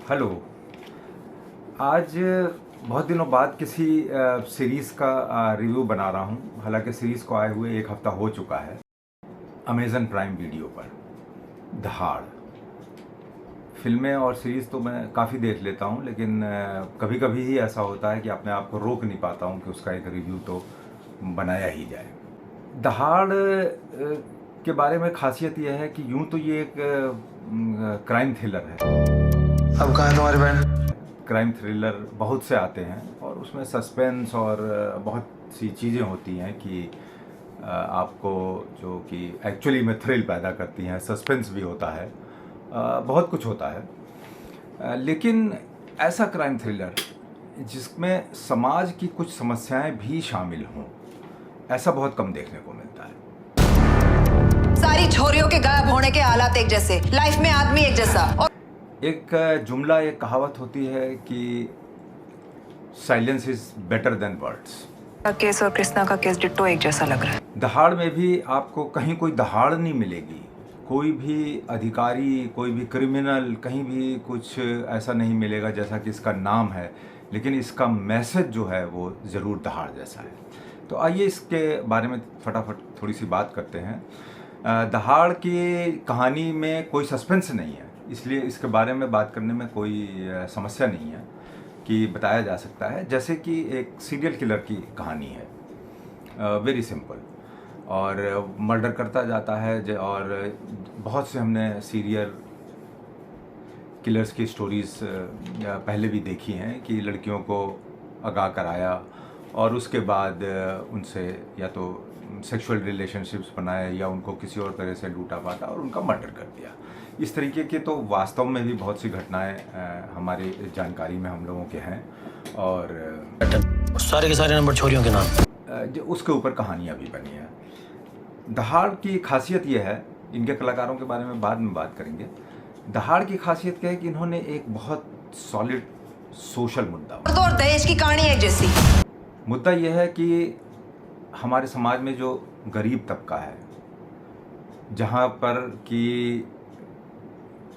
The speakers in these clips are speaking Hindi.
हेलो। आज बहुत दिनों बाद किसी सीरीज़ का रिव्यू बना रहा हूँ। हालांकि सीरीज़ को आए हुए एक हफ़्ता हो चुका है। अमेज़न प्राइम वीडियो पर दहाड़। फ़िल्में और सीरीज़ तो मैं काफ़ी देख लेता हूँ, लेकिन कभी कभी ही ऐसा होता है कि अपने आप को रोक नहीं पाता हूँ कि उसका एक रिव्यू तो बनाया ही जाए। दहाड़ के बारे में ख़ासियत यह है कि यूँ तो ये एक क्राइम थ्रिलर है। अब कहाँ है तुम्हारी बहन? क्राइम थ्रिलर बहुत से आते हैं और उसमें सस्पेंस और बहुत सी चीज़ें होती हैं कि आपको जो कि एक्चुअली में थ्रिल पैदा करती हैं। सस्पेंस भी होता है, बहुत कुछ होता है। लेकिन ऐसा क्राइम थ्रिलर जिसमें समाज की कुछ समस्याएं भी शामिल हों, ऐसा बहुत कम देखने को मिलता है। सारी छोरियों के गायब होने के हालात एक जैसे, लाइफ में आदमी एक जैसा। और एक जुमला, एक कहावत होती है कि silence is better than words. का केस और कृष्णा का केस डिट्टो एक जैसा लग रहा है। दहाड़ में भी आपको कहीं कोई दहाड़ नहीं मिलेगी। कोई भी अधिकारी, कोई भी क्रिमिनल, कहीं भी कुछ ऐसा नहीं मिलेगा जैसा कि इसका नाम है, लेकिन इसका मैसेज जो है वो ज़रूर दहाड़ जैसा है। तो आइए इसके बारे में फटाफट थोड़ी सी बात करते हैं। दहाड़ की कहानी में कोई सस्पेंस नहीं है, इसलिए इसके बारे में बात करने में कोई समस्या नहीं है कि बताया जा सकता है। जैसे कि एक सीरियल किलर की कहानी है, वेरी सिंपल, और मर्डर करता जाता है। और बहुत से हमने सीरियल किलर्स की स्टोरीज़ पहले भी देखी हैं कि लड़कियों को अगाह कराया और उसके बाद उनसे या तो सेक्सुअल रिलेशनशिप्स बनाए या उनको किसी और तरह से लूटा पाटा और उनका मर्डर कर दिया। इस तरीके के तो वास्तव में भी बहुत सी घटनाएं हमारी जानकारी में हम लोगों के हैं। और सारे के सारे नंबर छोरियों के नाम। जो उसके ऊपर कहानियाँ भी बनी हैं। दहाड़ की खासियत यह है, इनके कलाकारों के बारे में बाद में बात करेंगे। दहाड़ की खासियत क्या है कि इन्होंने एक बहुत सॉलिड सोशल मुद्दा, मर्द और दहेज की कहानी एक जैसी। मुद्दा यह है कि हमारे समाज में जो गरीब तबका है, जहाँ पर कि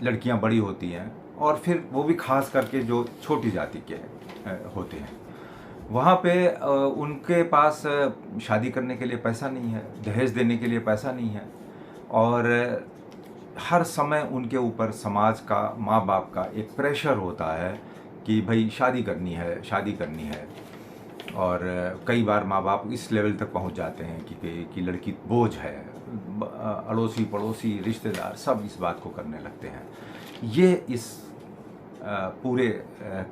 लड़कियाँ बड़ी होती हैं और फिर वो भी खास करके जो छोटी जाति के होते हैं, वहाँ पे उनके पास शादी करने के लिए पैसा नहीं है, दहेज देने के लिए पैसा नहीं है, और हर समय उनके ऊपर समाज का, माँ बाप का एक प्रेशर होता है कि भाई शादी करनी है, शादी करनी है। और कई बार माँ बाप इस लेवल तक पहुँच जाते हैं कि लड़की बोझ है। अड़ोसी पड़ोसी रिश्तेदार सब इस बात को करने लगते हैं। ये इस पूरे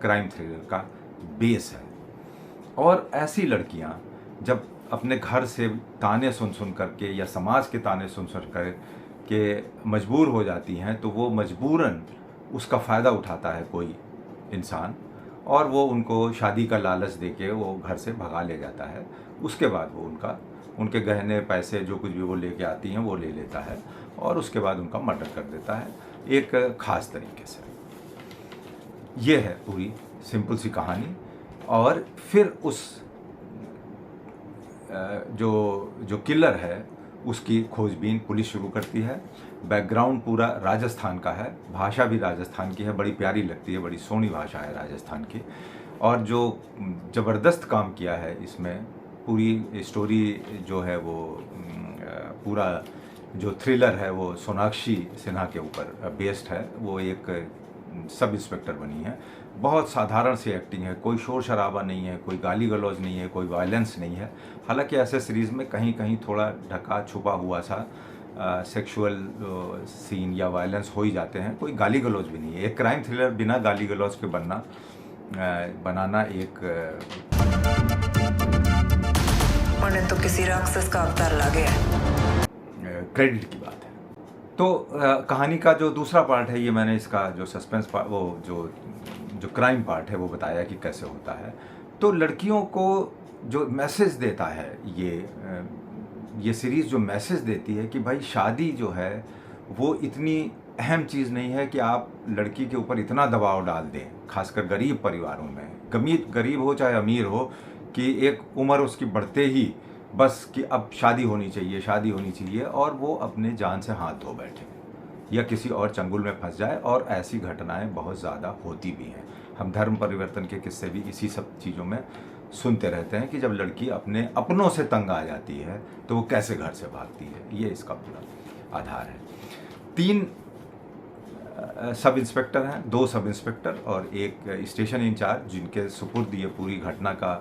क्राइम थ्रिलर का बेस है। और ऐसी लड़कियां जब अपने घर से ताने सुन सुन करके या समाज के ताने सुन सुन कर के मजबूर हो जाती हैं, तो वो मजबूरन उसका फ़ायदा उठाता है कोई इंसान, और वो उनको शादी का लालच देके वो घर से भगा ले जाता है। उसके बाद वो उनके गहने पैसे जो कुछ भी वो लेके आती हैं वो ले लेता है और उसके बाद उनका मर्डर कर देता है एक ख़ास तरीके से। ये है पूरी सिंपल सी कहानी। और फिर उस जो किलर है उसकी खोजबीन पुलिस शुरू करती है। बैकग्राउंड पूरा राजस्थान का है, भाषा भी राजस्थान की है, बड़ी प्यारी लगती है, बड़ी सोहनी भाषा है राजस्थान की। और जो ज़बरदस्त काम किया है इसमें, पूरी स्टोरी जो है वो पूरा जो थ्रिलर है वो सोनाक्षी सिन्हा के ऊपर बेस्ड है। वो एक सब इंस्पेक्टर बनी है। बहुत साधारण सी एक्टिंग है, कोई शोर शराबा नहीं है, कोई गाली गलौज नहीं है, कोई वायलेंस नहीं है। हालांकि ऐसे सीरीज़ में कहीं कहीं थोड़ा ढका छुपा हुआ सा सेक्सुअल सीन या वायलेंस हो ही जाते हैं, कोई गाली गलौज भी नहीं है। एक क्राइम थ्रिलर बिना गाली गलौज के बनाना एक उन्हें तो किसी राक्षस का अवतार लागे है। क्रेडिट की बात है। तो कहानी का जो दूसरा पार्ट है, ये मैंने इसका जो सस्पेंस पार्ट, वो जो क्राइम पार्ट है वो बताया कि कैसे होता है। तो लड़कियों को जो मैसेज देता है ये सीरीज़, जो मैसेज देती है कि भाई शादी जो है वो इतनी अहम चीज़ नहीं है कि आप लड़की के ऊपर इतना दबाव डाल दें, खासकर गरीब परिवारों में, गरीब हो चाहे अमीर हो, कि एक उम्र उसकी बढ़ते ही बस कि अब शादी होनी चाहिए, शादी होनी चाहिए, और वो अपने जान से हाथ धो बैठे। या किसी और चंगुल में फंस जाए, और ऐसी घटनाएं बहुत ज़्यादा होती भी हैं। हम धर्म परिवर्तन के किस्से भी इसी सब चीज़ों में सुनते रहते हैं कि जब लड़की अपने अपनों से तंग आ जाती है तो वो कैसे घर से भागती है। ये इसका पूरा आधार है। 3 सब इंस्पेक्टर हैं, 2 सब इंस्पेक्टर और 1 स्टेशन इंचार्ज, जिनके सुपुर्द ये पूरी घटना का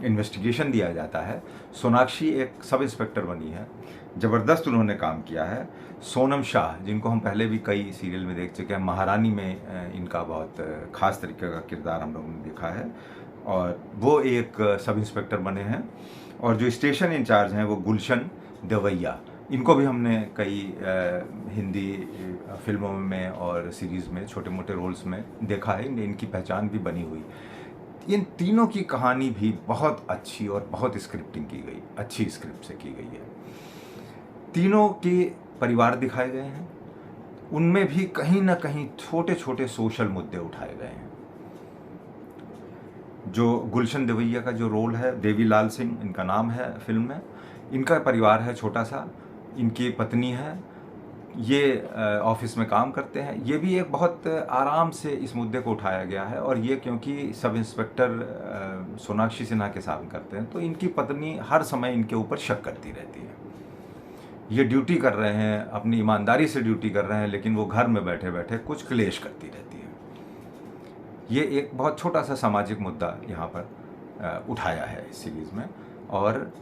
इन्वेस्टिगेशन दिया जाता है। सोनाक्षी एक सब इंस्पेक्टर बनी है, ज़बरदस्त उन्होंने काम किया है। सोनम शाह, जिनको हम पहले भी कई सीरियल में देख चुके हैं, महारानी में इनका बहुत ख़ास तरीके का किरदार हम लोगों ने देखा है, और वो एक सब इंस्पेक्टर बने हैं। और जो स्टेशन इंचार्ज हैं वो गुलशन देवैया, इनको भी हमने कई हिंदी फिल्मों में और सीरीज़ में छोटे मोटे रोल्स में देखा है, इनकी पहचान भी बनी हुई। इन तीनों की कहानी भी बहुत अच्छी और बहुत स्क्रिप्टिंग की गई, अच्छी स्क्रिप्ट से की गई है। तीनों के परिवार दिखाए गए हैं, उनमें भी कहीं ना कहीं छोटे छोटे सोशल मुद्दे उठाए गए हैं। जो गुलशन देवैया का जो रोल है, देवीलाल सिंह इनका नाम है फिल्म में, इनका परिवार है छोटा सा, इनकी पत्नी है, ये ऑफिस में काम करते हैं। ये भी एक बहुत आराम से इस मुद्दे को उठाया गया है, और ये क्योंकि सब इंस्पेक्टर सोनाक्षी सिन्हा के साथ करते हैं तो इनकी पत्नी हर समय इनके ऊपर शक करती रहती है। ये ड्यूटी कर रहे हैं, अपनी ईमानदारी से ड्यूटी कर रहे हैं, लेकिन वो घर में बैठे बैठे कुछ क्लेश करती रहती है। ये एक बहुत छोटा सा सामाजिक मुद्दा यहाँ पर उठाया है इस सीरीज़ में। और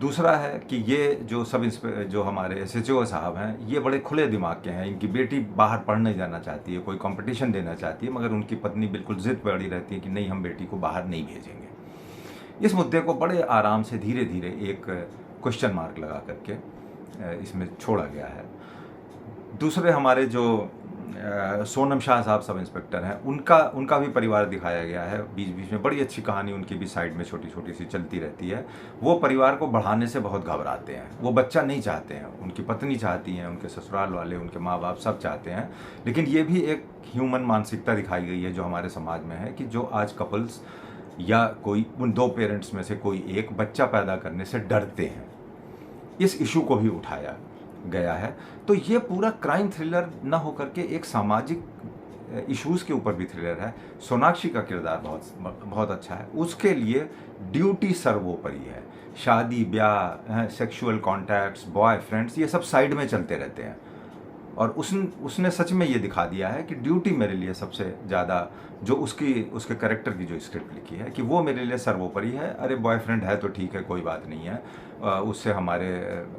दूसरा है कि ये जो हमारे SHO साहब हैं, ये बड़े खुले दिमाग के हैं। इनकी बेटी बाहर पढ़ने जाना चाहती है, कोई कंपटीशन देना चाहती है, मगर उनकी पत्नी बिल्कुल ज़िद पड़ी रहती है कि नहीं, हम बेटी को बाहर नहीं भेजेंगे। इस मुद्दे को बड़े आराम से धीरे धीरे एक क्वेश्चन मार्क लगा करके इसमें छोड़ा गया है। दूसरे हमारे जो सोनम शाह साहब सब इंस्पेक्टर हैं, उनका भी परिवार दिखाया गया है। बीच बीच में बड़ी अच्छी कहानी उनकी भी साइड में छोटी छोटी सी चलती रहती है। वो परिवार को बढ़ाने से बहुत घबराते हैं, वो बच्चा नहीं चाहते हैं, उनकी पत्नी चाहती हैं, उनके ससुराल वाले, उनके माँ बाप सब चाहते हैं। लेकिन ये भी एक ह्यूमन मानसिकता दिखाई गई है जो हमारे समाज में है, कि जो आज कपल्स या कोई उन 2 पेरेंट्स में से कोई एक बच्चा पैदा करने से डरते हैं, इस इशू को भी उठाया गया है। तो ये पूरा क्राइम थ्रिलर न होकर के एक सामाजिक इश्यूज़ के ऊपर भी थ्रिलर है। सोनाक्षी का किरदार बहुत अच्छा है। उसके लिए ड्यूटी सर्वोपरि है। शादी, ब्याह, सेक्सुअल कॉन्टैक्ट्स, बॉयफ्रेंड्स, ये सब साइड में चलते रहते हैं। और उसने सच में ये दिखा दिया है कि ड्यूटी मेरे लिए सबसे ज़्यादा, जो उसके कैरेक्टर की जो स्क्रिप्ट लिखी है, कि वो मेरे लिए सर्वोपरि है। अरे बॉयफ्रेंड है तो ठीक है, कोई बात नहीं है, उससे हमारे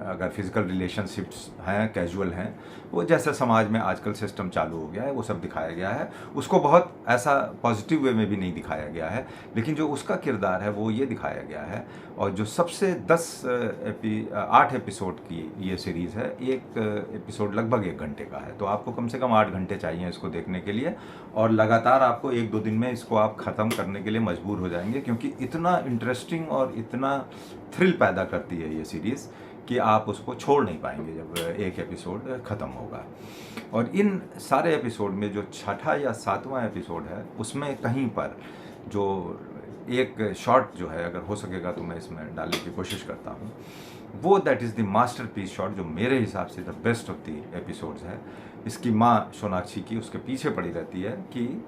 अगर फिज़िकल रिलेशनशिप्स हैं, कैजुअल हैं, वो जैसे समाज में आजकल सिस्टम चालू हो गया है, वो सब दिखाया गया है। उसको बहुत ऐसा पॉजिटिव वे में भी नहीं दिखाया गया है, लेकिन जो उसका किरदार है वो ये दिखाया गया है। और जो सबसे 8 एपिसोड की ये सीरीज़ है, एक एपिसोड लगभग 1 घंटे का है, तो आपको कम से कम 8 घंटे चाहिए इसको देखने के लिए। और लगातार आपको 1-2 दिन में इसको आप ख़त्म करने के लिए मजबूर हो जाएंगे, क्योंकि इतना इंटरेस्टिंग और इतना थ्रिल पैदा करती है ये सीरीज़ कि आप उसको छोड़ नहीं पाएंगे जब एक एपिसोड ख़त्म होगा। और इन सारे एपिसोड में जो 6ठा या 7वां एपिसोड है, उसमें कहीं पर जो एक शॉट जो है, अगर हो सकेगा तो मैं इसमें डालने की कोशिश करता हूँ, वो that is the masterpiece shot, जो मेरे हिसाब से the best of the episodes है। इसकी माँ सोनाक्षी की उसके पीछे पड़ी रहती है कि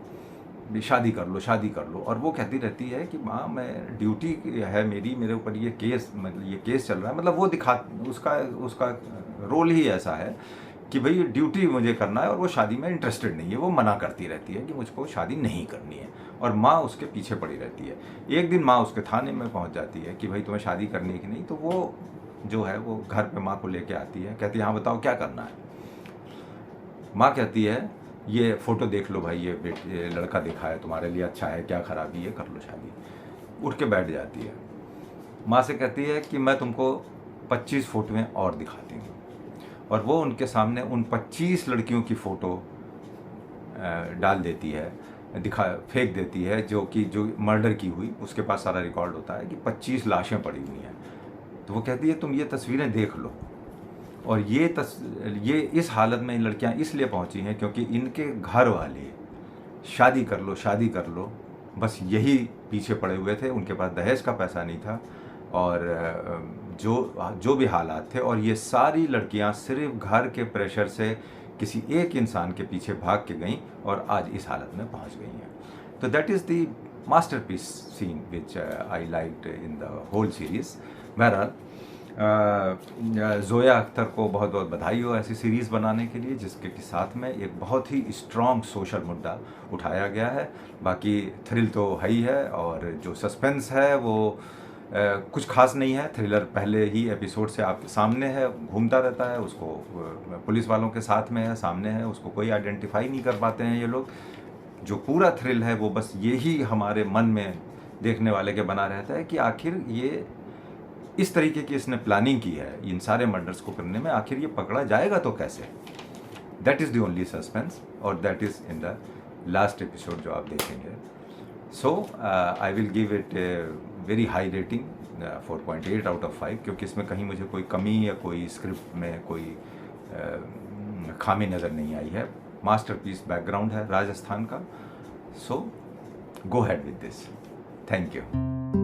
शादी कर लो, शादी कर लो, और वो कहती रहती है कि माँ, मैं ड्यूटी है मेरे ऊपर ये केस चल रहा है। मतलब वो उसका रोल ही ऐसा है कि भाई ड्यूटी मुझे करना है, और वो शादी में इंटरेस्टेड नहीं है। वो मना करती रहती है कि मुझको शादी नहीं करनी है, और माँ उसके पीछे पड़ी रहती है। एक दिन माँ उसके थाने में पहुँच जाती है कि भाई तुम्हें शादी करनी है कि नहीं, तो वो जो है वो घर पे माँ को लेके आती है, कहती है हाँ बताओ क्या करना है। माँ कहती है ये फ़ोटो देख लो भाई, ये लड़का देखा है तुम्हारे लिए, अच्छा है, क्या खराबी है, कर लो शादी। उठ के बैठ जाती है। माँ से कहती है कि मैं तुमको 25 फ़ोटोएँ और दिखाती हूँ, और वो उनके सामने उन 25 लड़कियों की फ़ोटो डाल देती है, फेंक देती है, जो मर्डर की हुई। उसके पास सारा रिकॉर्ड होता है कि 25 लाशें पड़ी हुई हैं। तो वो कहती है तुम ये तस्वीरें देख लो। और ये इस हालत में इन लड़कियां इसलिए पहुंची हैं क्योंकि इनके घर वाले शादी कर लो, शादी कर लो, बस यही पीछे पड़े हुए थे। उनके पास दहेज का पैसा नहीं था, और जो भी हालात थे, और ये सारी लड़कियां सिर्फ घर के प्रेशर से किसी एक इंसान के पीछे भाग के गईं और आज इस हालत में पहुंच गई हैं। तो that is the masterpiece scene which I liked in the whole series. बहरहाल जोया अख्तर को बहुत बहुत बधाई हो ऐसी सीरीज़ बनाने के लिए, जिसके साथ में एक बहुत ही स्ट्रॉन्ग सोशल मुद्दा उठाया गया है। बाकी थ्रिल तो है ही है, और जो सस्पेंस है वो कुछ खास नहीं है। थ्रिलर पहले ही एपिसोड से आपके सामने है, घूमता रहता है, उसको पुलिस वालों के साथ में है, सामने है, उसको कोई आइडेंटिफाई नहीं कर पाते हैं ये लोग। जो पूरा थ्रिल है वो बस यही हमारे मन में देखने वाले के बना रहता है कि आखिर ये इस तरीके की इसने प्लानिंग की है इन सारे मर्डर्स को करने में, आखिर ये पकड़ा जाएगा तो कैसे। That is the only suspense, और that is in the last episode जो आप देखेंगे। So I will give it very high rating, 4.8 out of 5, क्योंकि इसमें कहीं मुझे कोई कमी या कोई स्क्रिप्ट में कोई खामी नज़र नहीं आई है। मास्टरपीस बैकग्राउंड है राजस्थान का। So go ahead with this. Thank you.